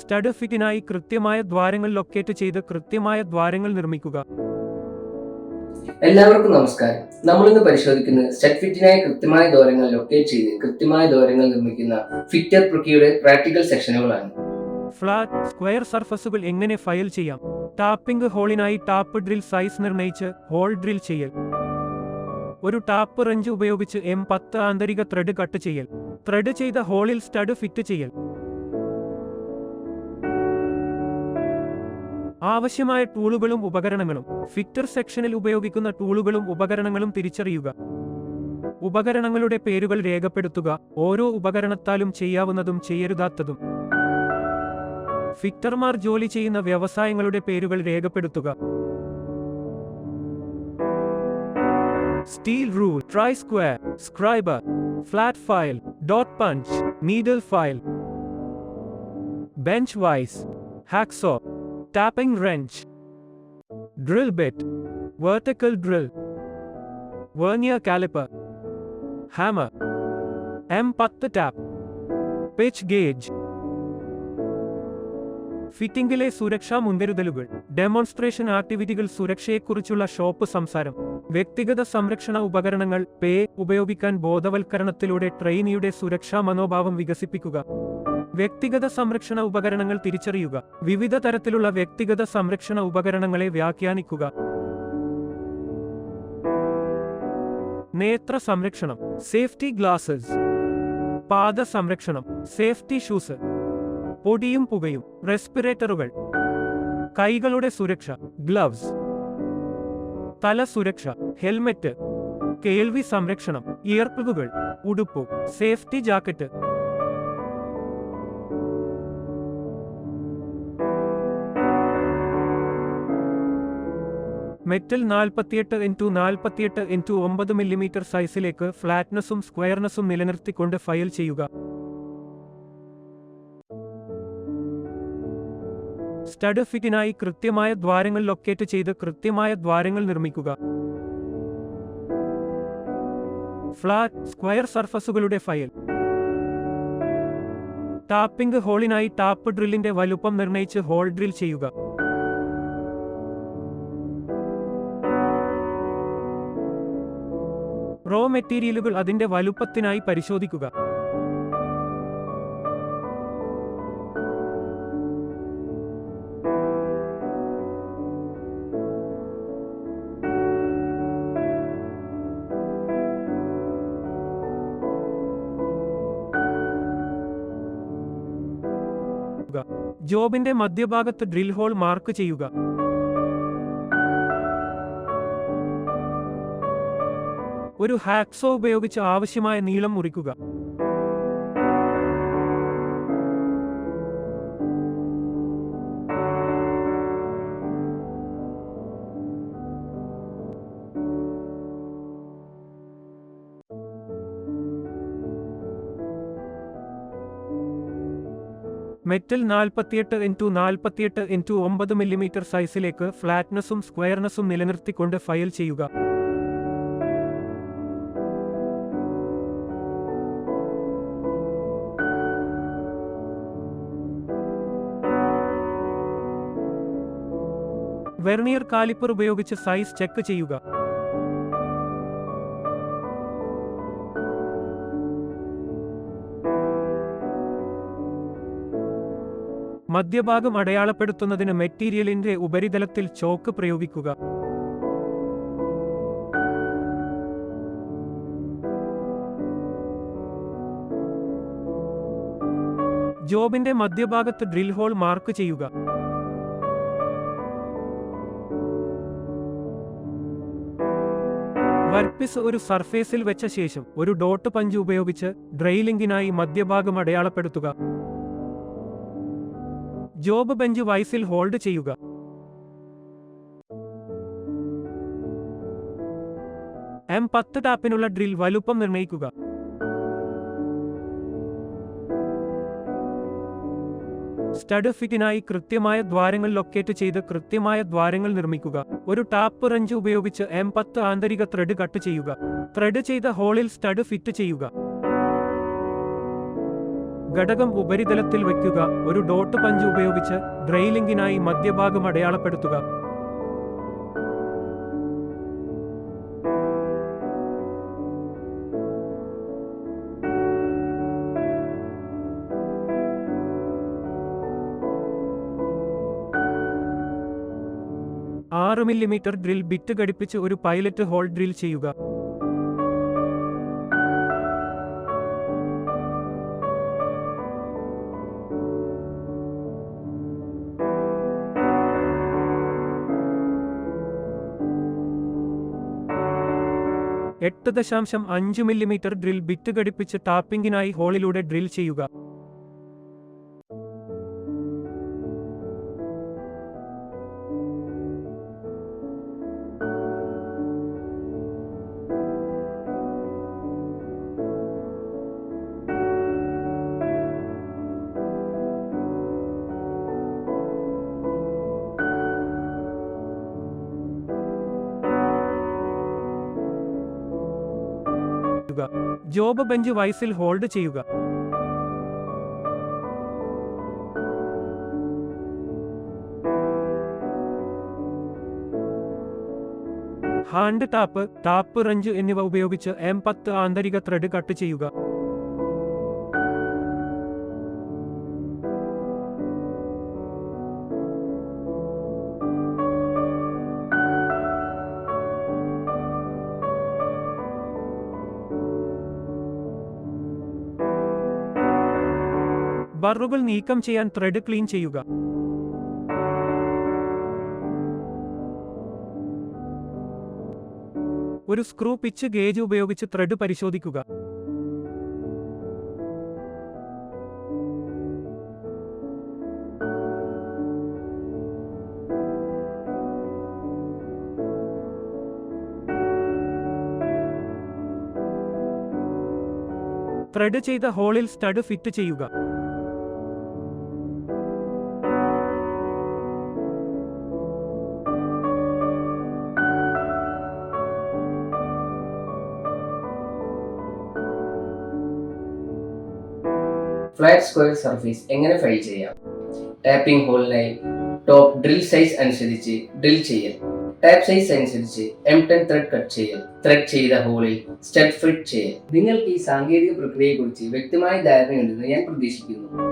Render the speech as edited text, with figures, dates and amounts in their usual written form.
Stud ഫിറ്റിനായി കൃത്യമായ ദ്വാരങ്ങൾ locate ചെയ്ത് കൃത്യമായ ദ്വാരങ്ങൾ നിർമ്മിക്കുക. എല്ലാവർക്കും നമസ്കാരം. നമ്മളിന്ന് പരിശോധിക്കുന്നത് സ്റ്റഡ് ഫിറ്റിനായി കൃത്യമായ ദ്വാരങ്ങൾ ലൊക്കേറ്റ് ചെയ്ത് കൃത്യമായ ദ്വാരങ്ങൾ നിർമ്മിക്കുന്ന ഫിറ്റർ പ്രൊക്കിയുടെ പ്രാക്ടിക്കൽ സെക്ഷനുകളാണ്. ഫ്ലാറ്റ്, സ്ക്വയർ സർഫസുകൾ എങ്ങനെ ഫയൽ ചെയ്യാം? ടാപ്പിംഗ് ഹോളിനായി ടാപ്പ് ഡ്രിൽ സൈസ് നിർണ്ണയിച്ച് ഹോൾ ഡ്രിൽ ചെയ്യൽ. ഒരു ടാപ്പ് റെഞ്ച് ഉപയോഗിച്ച് M10 ആന്തരിക ത്രെഡ് കട്ട് ചെയ്യൽ. ത്രെഡ് ചെയ്ത ഹോളിൽ സ്റ്റഡ് ഫിറ്റ് ചെയ്യൽ. ആവശ്യമായ ടൂളുകളും ഉപകരണങ്ങളും. ഫിറ്റർ സെക്ഷനിൽ ഉപയോഗിക്കുന്ന ടൂളുകളും ഉപകരണങ്ങളും തിരിച്ചറിയുക. ഉപകരണങ്ങളുടെ പേരുകൾ രേഖപ്പെടുത്തുക. ഓരോ ഉപകരണത്താലും ചെയ്യാവുന്നതും ചെയ്യരുതാത്തതും. ഫിറ്റർമാർ ജോലി ചെയ്യുന്ന വ്യവസായങ്ങളുടെ പേരുകൾ രേഖപ്പെടുത്തുക. Steel rule, try square, scriber, flat file, dot punch, needle file, bench vice, hacksaw, tapping wrench, drill bit, vertical drill, vernier caliper, hammer, M10 tap, pitch gauge. ഫിറ്റിംഗിലെ സുരക്ഷാ മുൻകരുതലുകൾ. ഡെമോൺസ്ട്രേഷൻ ആക്ടിവിറ്റികൾ. സുരക്ഷയെക്കുറിച്ചുള്ള ഷോപ്പ് സംസാരം. വ്യക്തിഗത സംരക്ഷണ ഉപകരണങ്ങൾ. ഉപയോഗിക്കാൻ ബോധവൽക്കരണത്തിലൂടെ ട്രെയിനിയുടെ സുരക്ഷാ മനോഭാവം വികസിപ്പിക്കുക. വ്യക്തിഗത സംരക്ഷണ ഉപകരണങ്ങൾ തിരിച്ചറിയുക. വിവിധ തരത്തിലുള്ള വ്യക്തിഗത സംരക്ഷണ ഉപകരണങ്ങളെ വ്യാഖ്യാനിക്കുക. നേത്ര സംരക്ഷണം. Safety glasses. പാദ സംരക്ഷണം. Safety shoes. പൊടിയും പുകയും. റെസ്പിറേറ്ററുകൾ. കൈകളുടെ സുരക്ഷ. ഗ്ലവ്സ്. തല സുരക്ഷ. ഹെൽമെറ്റ്. കേൾവി സംരക്ഷണം. ഇയർപ്ലഗുകൾ. ഉടുപ്പ്. Safety jacket. Metal 48x48x9 mm സൈസിലേക്ക് ഫ്ലാറ്റ്നസും സ്ക്വയർനെസ്സും നിലനിർത്തിക്കൊണ്ട് ഫയൽ ചെയ്യുക. സ്റ്റഡ് ഫിറ്റിനായി കൃത്യമായ ദ്വാരങ്ങൾ ലൊക്കേറ്റ് ചെയ്ത് കൃത്യമായ ദ്വാരങ്ങൾ നിർമ്മിക്കുക. ഫ്ലാറ്റ്, സ്ക്വയർ സർഫസുകളുടെ ഫയൽ. ടാപ്പിംഗ് ഹോളിനായി ടാപ്പ് ഡ്രില്ലിന്റെ വലുപ്പം നിർണ്ണയിച്ച് ഹോൾ ഡ്രിൽ ചെയ്യുക. റോ മെറ്റീരിയലുകൾ അതിന്റെ വലുപ്പത്തിനായി പരിശോധിക്കുക. ജോബിന്റെ മധ്യഭാഗത്ത് ഡ്രിൽ ഹോൾ മാർക്ക് ചെയ്യുക. ഒരു ഹാക്സോ ഉപയോഗിച്ച് ആവശ്യമായ നീളം മുറിക്കുക. മെറ്റൽ 48x48x9 mm സൈസിലേക്ക് ഫ്ലാറ്റ്നസും സ്ക്വയർനെസ്സും നിലനിർത്തിക്കൊണ്ട് ഫയൽ ചെയ്യുക. വെർനിയർ കാലിപ്പർ ഉപയോഗിച്ച് സൈസ് ചെക്ക് ചെയ്യുക. മധ്യഭാഗം അടയാളപ്പെടുത്തുന്നതിന് മെറ്റീരിയലിന്റെ ഉപരിതലത്തിൽ ചോക്ക് പ്രയോഗിക്കുക. ജോബിന്റെ മധ്യഭാഗത്ത് ഡ്രിൽ ഹോൾ മാർക്ക് ചെയ്യുക. വർക്ക്പീസ് ഒരു സർഫേസിൽ വെച്ച ശേഷം ഒരു ഡോട്ട് പഞ്ച് ഉപയോഗിച്ച് ഡ്രെയിലിംഗിനായി മധ്യഭാഗം അടയാളപ്പെടുത്തുക. ജോബ് ബെഞ്ച് വൈസിൽ ഹോൾഡ് ചെയ്യുക. M10 ടാപ്പിനുള്ള ഡ്രിൽ വലുപ്പം നിർണ്ണയിക്കുക. സ്റ്റഡ് ഫിറ്റിനായി കൃത്യമായ ദ്വാരങ്ങൾ ലൊക്കേറ്റ് ചെയ്ത് കൃത്യമായ ദ്വാരങ്ങൾ നിർമ്മിക്കുക. ഒരു ടാപ്പ് റെഞ്ച് ഉപയോഗിച്ച് M10 ആന്തരിക ത്രെഡ് കട്ട് ചെയ്യുക. ത്രെഡ് ചെയ്ത ഹോളിൽ സ്റ്റഡ് ഫിറ്റ് ചെയ്യുക. ഘടകം ഉപരിതലത്തിൽ വയ്ക്കുക. ഒരു ഡോട്ട് പഞ്ച് ഉപയോഗിച്ച് ഡ്രെയിലിംഗിനായി മധ്യഭാഗം അടയാളപ്പെടുത്തുക. ആറ് മില്ലിമീറ്റർ ഡ്രിൽ ബിറ്റ് ഘടിപ്പിച്ച് ഒരു പൈലറ്റ് ഹോൾ ഡ്രിൽ ചെയ്യുക. എട്ട് 8.5 മില്ലിമീറ്റർ ഡ്രിൽ ബിറ്റ് ഘടിപ്പിച്ച് ടാപ്പിംഗിനായി ഹോളിലൂടെ ഡ്രിൽ ചെയ്യുക. ജോബ് ബെഞ്ച് വൈസിൽ ഹോൾഡ് ചെയ്യുക. ഹാൻഡ് ടാപ്പ് റഞ്ച് എന്നിവ ഉപയോഗിച്ച് M10 ആന്തരിക ത്രെഡ് കട്ട് ചെയ്യുക. ബറുകൾ നീക്കം ചെയ്യാൻ ത്രെഡ് ക്ലീൻ ചെയ്യുക. ഒരു സ്ക്രൂ പിച്ച് ഗേജ് ഉപയോഗിച്ച് ത്രെഡ് പരിശോധിക്കുക. ത്രെഡ് ചെയ്ത ഹോളിൽ സ്റ്റഡ് ഫിറ്റ് ചെയ്യുക. ഫ്ലാറ്റ് സ്ക്വയർ സർഫേസ് എങ്ങനെ ഫയൽ ചെയ്യാം? ടാപ്പിംഗ് ഹോളിനായി ടോപ്പ് ഡ്രിൽ സൈസ് അനുസരിച്ച് ഡ്രിൽ ചെയ്യൽ. ടാപ്പ് സൈസ് അനുസരിച്ച് M10 ത്രെഡ് കട്ട് ചെയ്യൽ. ത്രെഡ് ചെയ്ത ഹോളിൽ സ്റ്റഡ് ഫിറ്റ് ചെയ്യൽ. നിങ്ങൾക്ക് ഈ സാങ്കേതിക പ്രക്രിയയെക്കുറിച്ച് വ്യക്തമായ ധാരണയുണ്ടെന്ന് ഞാൻ പ്രതീക്ഷിക്കുന്നു.